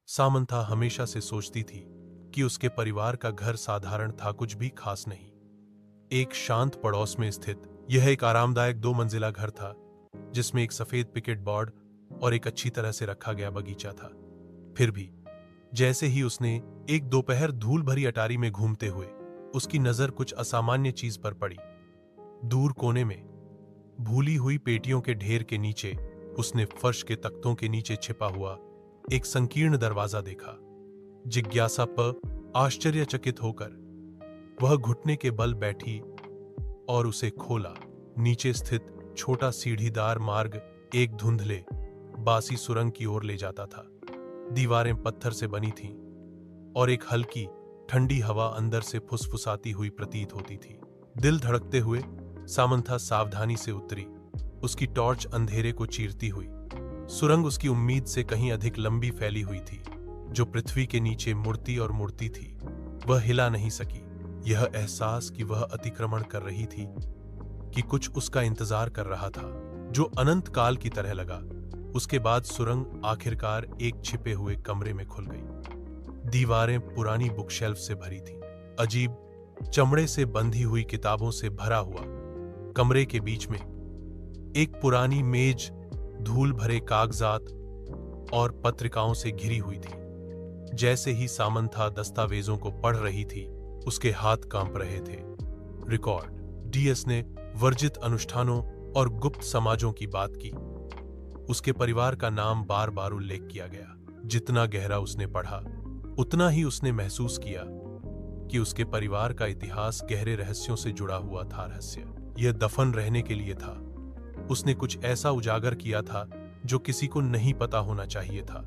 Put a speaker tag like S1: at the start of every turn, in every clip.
S1: Samantha हमेशा से सोचती थी कि उसके परिवार का घर साधारण था, कुछ भी खास नहीं। एक शांत पड़ोस में स्थित यह एक आरामदायक 2 मंजिला घर था, जिसमें एक सफेद पिकेट बोर्ड और एक अच्छी तरह से रखा गया बगीचा था। फिर भी जैसे ही उसने एक दोपहर धूल भरी अटारी में घूमते हुए उसकी नजर कुछ असामान्य चीज पर पड़ी। दूर कोने में भूली हुई पेटियों के ढेर के नीचे उसने फर्श के तख्तों के नीचे छिपा हुआ एक संकीर्ण दरवाजा देखा। जिज्ञासा पर आश्चर्यचकित होकर वह घुटने के बल बैठी और उसे खोला। नीचे स्थित छोटा सीढ़ीदार मार्ग एक धुंधले बासी सुरंग की ओर ले जाता था। दीवारें पत्थर से बनी थीं और एक हल्की ठंडी हवा अंदर से फुसफुसाती हुई प्रतीत होती थी। दिल धड़कते हुए सामंथा सावधानी से उतरी, उसकी टॉर्च अंधेरे को चीरती हुई। सुरंग उसकी उम्मीद से कहीं अधिक लंबी फैली हुई थी, जो पृथ्वी के नीचे मुड़ती और मुड़ती थी। वह हिला नहीं सकी। यह एहसास कि वह अतिक्रमण कर रही थी, कि कुछ उसका इंतजार कर रहा था, जो अनंत काल की तरह लगा। उसके बाद सुरंग आखिरकार एक छिपे हुए कमरे में खुल गई। दीवारें पुरानी बुकशेल्फ से भरी थीं, अजीब चमड़े से बंधी हुई किताबों से भरा हुआ। कमरे के बीच में एक पुरानी मेज धूल भरे कागजात और पत्रिकाओं से घिरी हुई थी। जैसे ही सामंथा दस्तावेजों को पढ़ रही थी, उसके हाथ कांप रहे थे। रिकॉर्ड डीएस ने वर्जित अनुष्ठानों और गुप्त समाजों की बात की। उसके परिवार का नाम बार बार उल्लेख किया गया। जितना गहरा उसने पढ़ा, उतना ही उसने महसूस किया कि उसके परिवार का इतिहास गहरे रहस्यों से जुड़ा हुआ था। रहस्य यह दफन रहने के लिए था। उसने कुछ ऐसा उजागर किया था जो किसी को नहीं पता होना चाहिए था,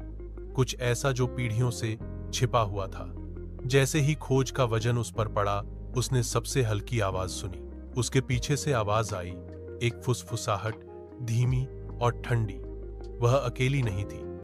S1: कुछ ऐसा जो पीढ़ियों से छिपा हुआ था। जैसे ही खोज का वजन उस पर पड़ा, उसने सबसे हल्की आवाज सुनी। उसके पीछे से आवाज आई, एक फुसफुसाहट, धीमी और ठंडी। वह अकेली नहीं थी।